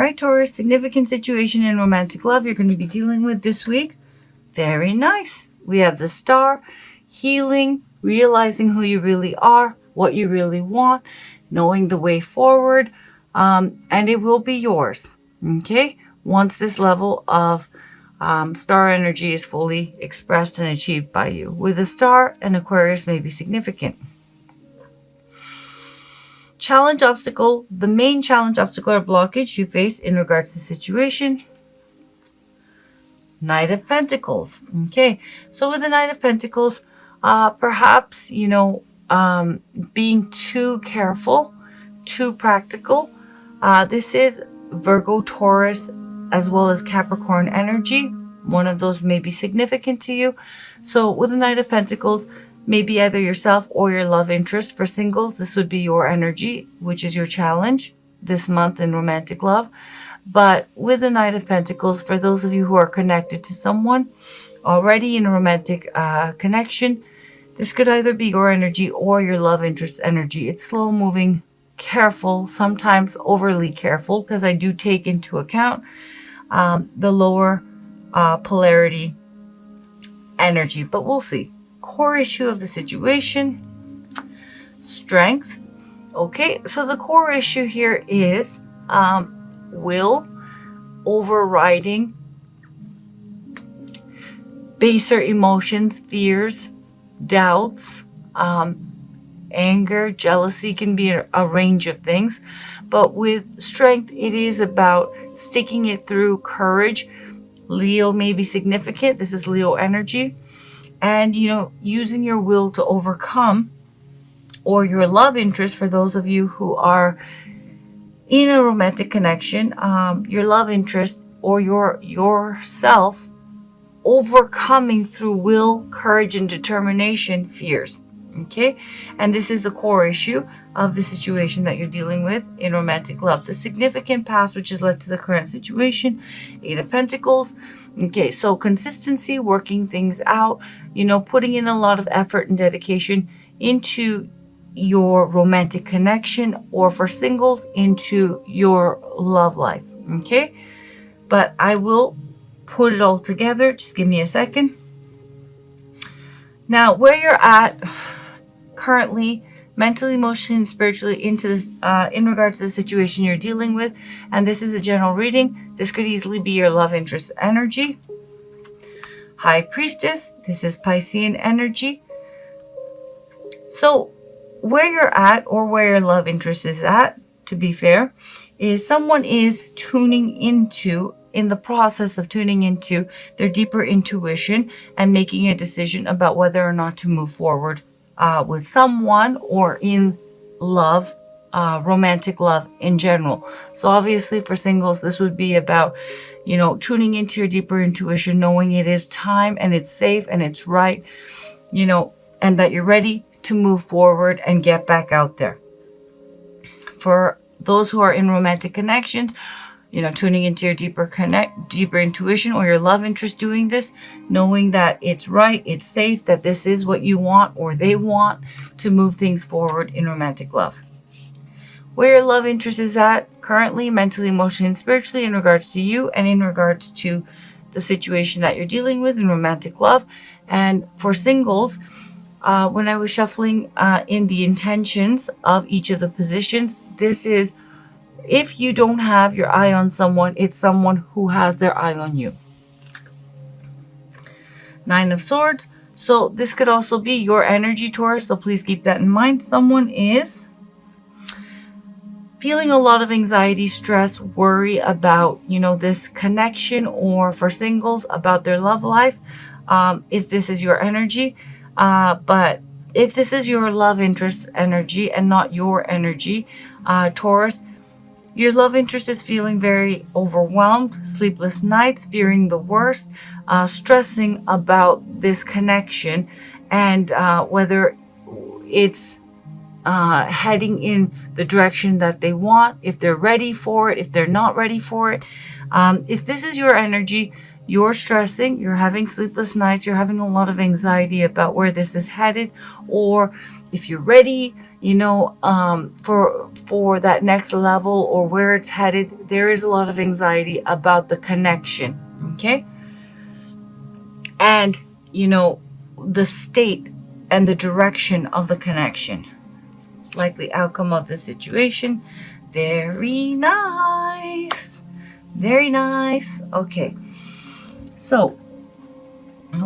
right, Taurus, significant situation in romantic love you're going to be dealing with this week. Very nice. We have the Star, healing, realizing who you really are, what you really want, knowing the way forward, and it will be yours, okay? Once this level of star energy is fully expressed and achieved by you. With a Star, an Aquarius may be significant. Challenge, obstacle, the main challenge, obstacle, or blockage you face in regards to the situation. Knight of Pentacles. Okay, so with the Knight of Pentacles, perhaps, being too careful, too practical. This is Virgo, Taurus, as well as Capricorn energy. One of those may be significant to you. So with the Knight of Pentacles, maybe either yourself or your love interest. For singles, this would be your energy, which is your challenge this month in romantic love. But with the Knight of Pentacles, for those of you who are connected to someone already in a romantic connection, this could either be your energy or your love interest energy. It's slow moving, careful, sometimes overly careful, because I do take into account the lower polarity energy, but we'll see. Core issue of the situation, strength. Okay, so the core issue here is will overriding baser emotions, fears, doubts, anger, jealousy can be a range of things. But with strength, it is about sticking it through, courage. Leo may be significant. This is Leo energy. And, using your will to overcome, or your love interest, for those of you who are in a romantic connection, your love interest or yourself overcoming through will, courage, and determination fears. Okay, and this is the core issue of the situation that you're dealing with in romantic love. The significant past which has led to the current situation, 8 of Pentacles. Okay, so consistency, working things out, putting in a lot of effort and dedication into your romantic connection, or for singles, into your love life. Okay, but I will put it all together. Just give me a second. Now, where you're at currently, mentally, emotionally, and spiritually, into this in regards to the situation you're dealing with, and this is a general reading. This could easily be your love interest energy. High Priestess, this is Piscean energy. So where you're at, or where your love interest is at, to be fair, is someone is in the process of tuning into their deeper intuition and making a decision about whether or not to move forward with someone, or in love, romantic love in general. So obviously for singles, this would be about, tuning into your deeper intuition, knowing it is time and it's safe and it's right, and that you're ready to move forward and get back out there. For those who are in romantic connections, tuning into your deeper intuition, or your love interest doing this, knowing that it's right, it's safe, that this is what you want or they want to move things forward in romantic love. Where your love interest is at currently, mentally, emotionally, and spiritually, in regards to you and in regards to the situation that you're dealing with in romantic love. And for singles, when I was shuffling in the intentions of each of the positions, this is, if you don't have your eye on someone, it's someone who has their eye on you. 9 of Swords. So this could also be your energy, Taurus. So please keep that in mind. Someone is feeling a lot of anxiety, stress, worry about, this connection, or for singles, about their love life. If this is your energy, but if this is your love interest energy and not your energy, Taurus, your love interest is feeling very overwhelmed, sleepless nights, fearing the worst, stressing about this connection, and whether it's heading in the direction that they want, if they're ready for it, if they're not ready for it. If this is your energy, you're stressing, you're having sleepless nights, you're having a lot of anxiety about where this is headed, or if you're ready, for that next level or where it's headed, there is a lot of anxiety about the connection. Okay. And, the state and the direction of the connection, likely outcome of the situation. Very nice. Very nice. Okay. So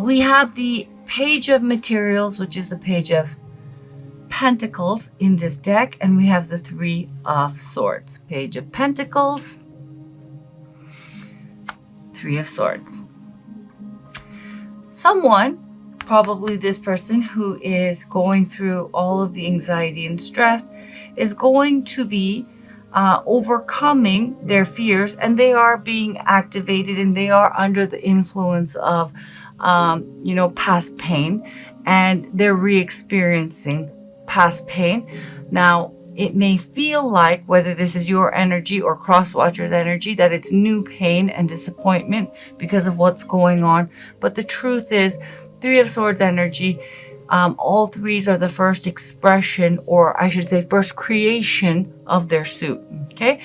we have the Page of Materials, which is the Page of Pentacles in this deck, and we have the Three of Swords. Page of Pentacles, Three of Swords. Someone, probably this person who is going through all of the anxiety and stress, is going to be overcoming their fears, and they are being activated, and they are under the influence of past pain, and they're re-experiencing past pain. Now, it may feel like, whether this is your energy or Crosswatcher's energy, that it's new pain and disappointment because of what's going on. But the truth is, Three of Swords energy, all threes are the first expression, or I should say first creation of their suit. Okay.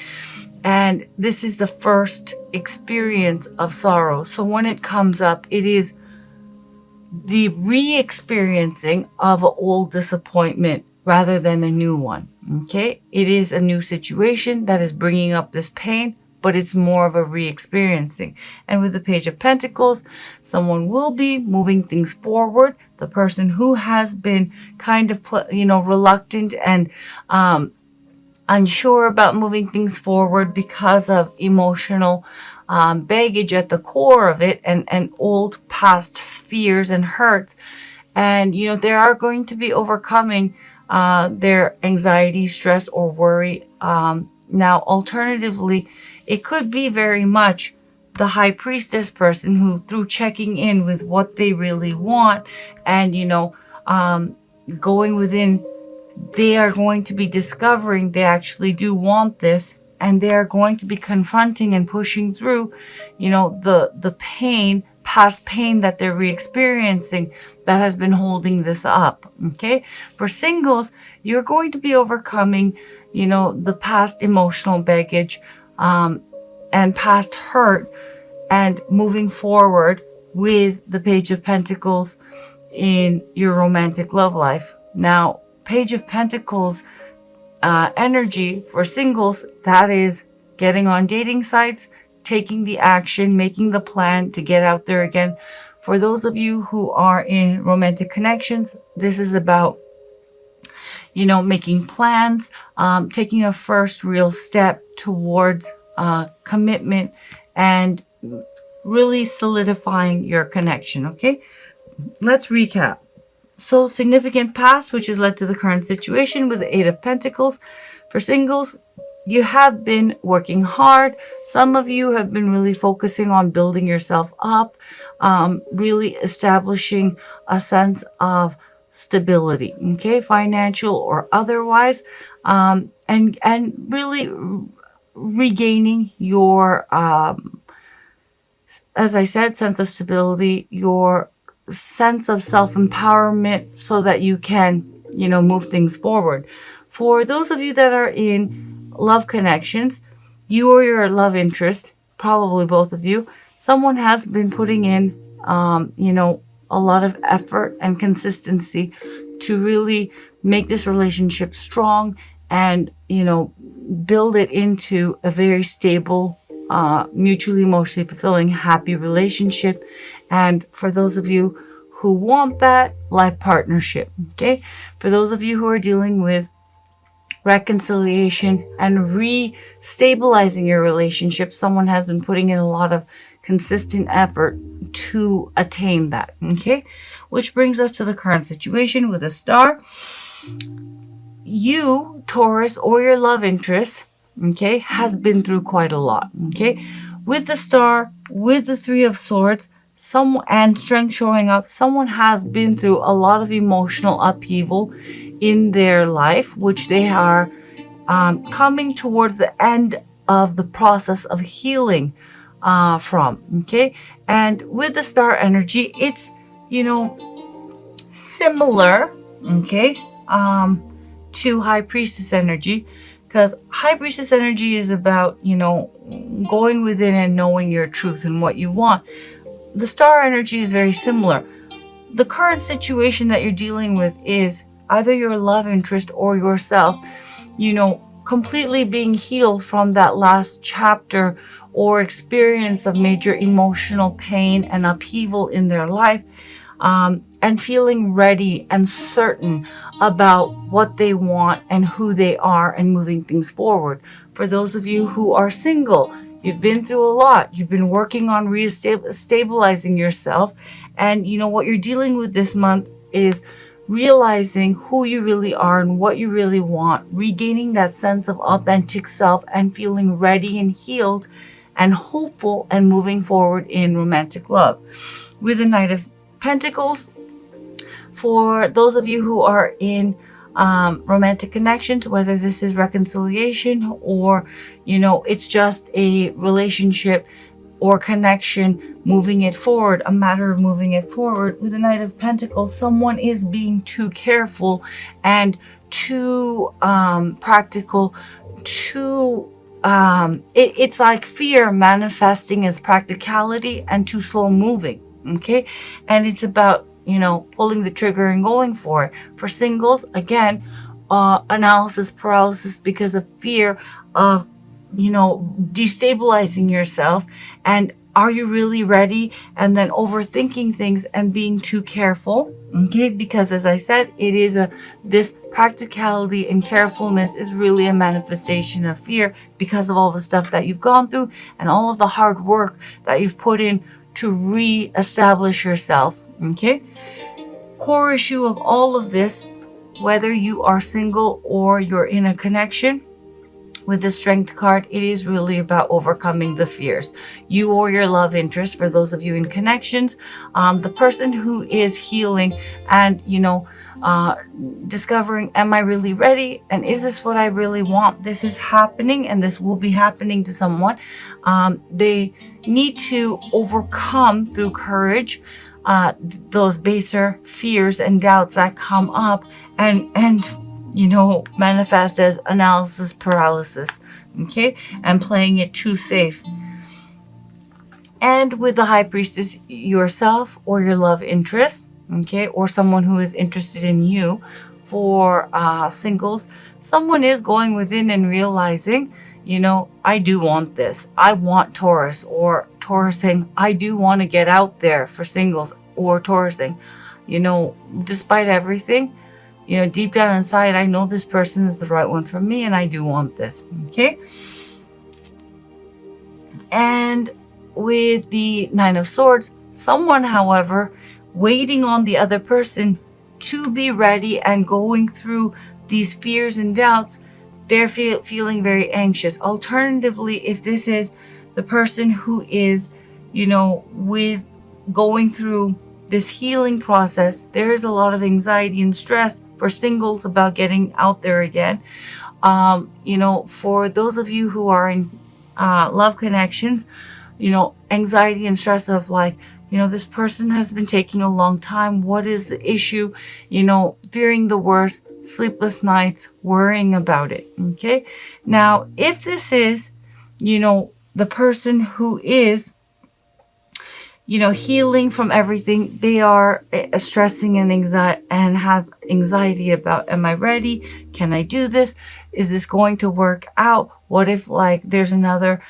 And this is the first experience of sorrow. So when it comes up, it is the re-experiencing of an old disappointment rather than a new one. Okay. It is a new situation that is bringing up this pain, but it's more of a re-experiencing. And with the Page of Pentacles, someone will be moving things forward. The person who has been kind of, reluctant and unsure about moving things forward because of emotional baggage at the core of it, and old past fears and hurts. And, they are going to be overcoming their anxiety, stress, or worry. Now, alternatively, it could be very much the High Priestess person who, through checking in with what they really want and, going within, they are going to be discovering they actually do want this, and they are going to be confronting and pushing through, the pain, past pain that they're re-experiencing that has been holding this up. Okay. For singles, you're going to be overcoming, the past emotional baggage, and past hurt, and moving forward with the Page of Pentacles in your romantic love life. Now, Page of Pentacles energy for singles, that is getting on dating sites, taking the action, making the plan to get out there again. For those of you who are in romantic connections, this is about, making plans, taking a first real step towards commitment, and really solidifying your connection. Okay, let's recap. So, significant past, which has led to the current situation with the Eight of Pentacles. For singles, you have been working hard. Some of you have been really focusing on building yourself up, really establishing a sense of stability, okay, financial or otherwise, and really regaining your, as I said, sense of stability, your sense of self-empowerment, so that you can, move things forward. For those of you that are in love connections, you or your love interest, probably both of you, someone has been putting in, a lot of effort and consistency to really make this relationship strong and, build it into a very stable, mutually emotionally fulfilling, happy relationship. And for those of you who want that, life partnership. Okay. For those of you who are dealing with reconciliation and re-stabilizing your relationship, someone has been putting in a lot of consistent effort to attain that. Okay. Which brings us to the current situation with a star. You, Taurus, or your love interest, okay, has been through quite a lot. Okay. With the star, with the Three of Swords, and strength showing up, someone has been through a lot of emotional upheaval in their life, which they are coming towards the end of the process of healing from. Okay. And with the star energy, it's, similar. Okay. to High Priestess energy, because High Priestess energy is about, going within and knowing your truth and what you want. The star energy is very similar. The current situation that you're dealing with is either your love interest or yourself, completely being healed from that last chapter or experience of major emotional pain and upheaval in their life, and feeling ready and certain about what they want and who they are and moving things forward. For those of you who are single, you've been through a lot. You've been working on stabilizing yourself. And what you're dealing with this month is realizing who you really are and what you really want, regaining that sense of authentic self and feeling ready and healed and hopeful and moving forward in romantic love. With the Knight of Pentacles, for those of you who are in romantic connections, whether this is reconciliation or, it's just a relationship or connection, moving it forward, a matter of moving it forward. With the Knight of Pentacles, someone is being too careful and too practical, too it's like fear manifesting as practicality and too slow moving. Okay, and it's about pulling the trigger and going for it. For singles, again, analysis paralysis because of fear of destabilizing yourself, and are you really ready, and then overthinking things and being too careful. Okay, because as I said, it is this practicality and carefulness is really a manifestation of fear because of all the stuff that you've gone through and all of the hard work that you've put in to re-establish yourself. Okay, core issue of all of this, whether you are single or you're in a connection, with the Strength card, it is really about overcoming the fears. You or your love interest, for those of you in connections, the person who is healing and, discovering, am I really ready? And is this what I really want? This is happening, and this will be happening to someone. They need to overcome through courage those baser fears and doubts that come up and manifest as analysis paralysis, okay, and playing it too safe. And with the High Priestess, yourself or your love interest, okay, or someone who is interested in you. For singles, someone is going within and realizing, I do want this. I want Taurus, or Taurus saying, I do want to get out there. For singles, or Taurus saying, despite everything, deep down inside, I know this person is the right one for me and I do want this. Okay. And with the Nine of Swords, someone, however, waiting on the other person to be ready and going through these fears and doubts, they're feeling very anxious. Alternatively, if this is the person who is, with going through this healing process, there is a lot of anxiety and stress for singles about getting out there again. For those of you who are in love connections, anxiety and stress of this person has been taking a long time. What is the issue? Fearing the worst, sleepless nights, worrying about it. Okay. Now, if this is, the person who is, healing from everything, they are stressing and anxiety and have anxiety about, am I ready? Can I do this? Is this going to work out? What if there's another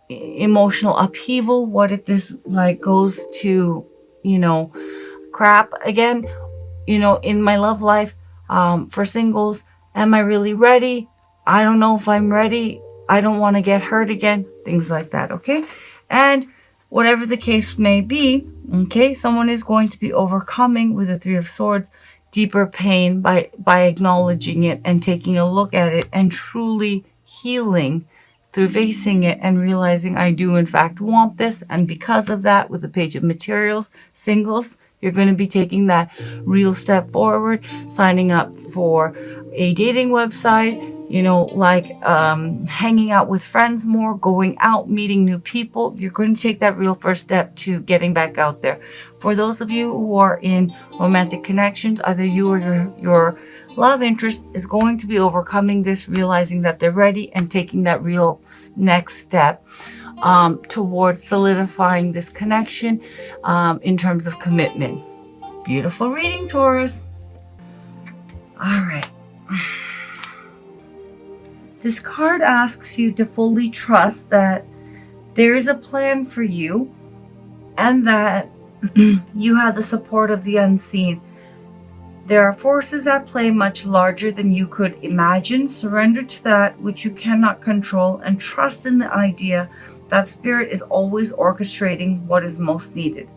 emotional upheaval? What if this goes to, crap again, in my love life? For singles, am I really ready? I don't know if I'm ready. I don't want to get hurt again. Things like that. Okay. And whatever the case may be, okay, someone is going to be overcoming with the Three of Swords deeper pain by acknowledging it and taking a look at it and truly healing through facing it and realizing I do in fact want this. And because of that, with the Page of Materials, singles, you're going to be taking that real step forward, signing up for a dating website, hanging out with friends more, going out, meeting new people. You're going to take that real first step to getting back out there. For those of you who are in romantic connections, either you or your love interest is going to be overcoming this, realizing that they're ready and taking that real next step towards solidifying this connection in terms of commitment. Beautiful reading, Taurus. All right. This card asks you to fully trust that there is a plan for you and that you have the support of the unseen. There are forces at play much larger than you could imagine. Surrender to that which you cannot control and trust in the idea that Spirit is always orchestrating what is most needed.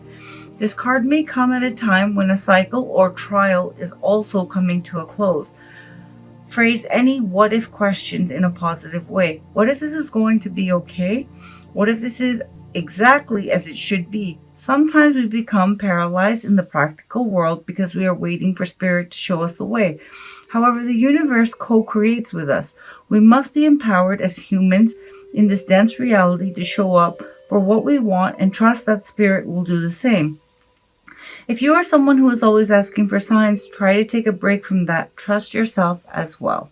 This card may come at a time when a cycle or trial is also coming to a close. Phrase any what if questions in a positive way. What if this is going to be okay? What if this is exactly as it should be? Sometimes we become paralyzed in the practical world because we are waiting for Spirit to show us the way. However, the universe co-creates with us. We must be empowered as humans in this dense reality to show up for what we want and trust that Spirit will do the same. If you are someone who is always asking for signs, try to take a break from that. Trust yourself as well.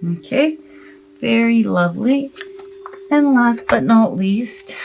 Okay, very lovely. And last but not least,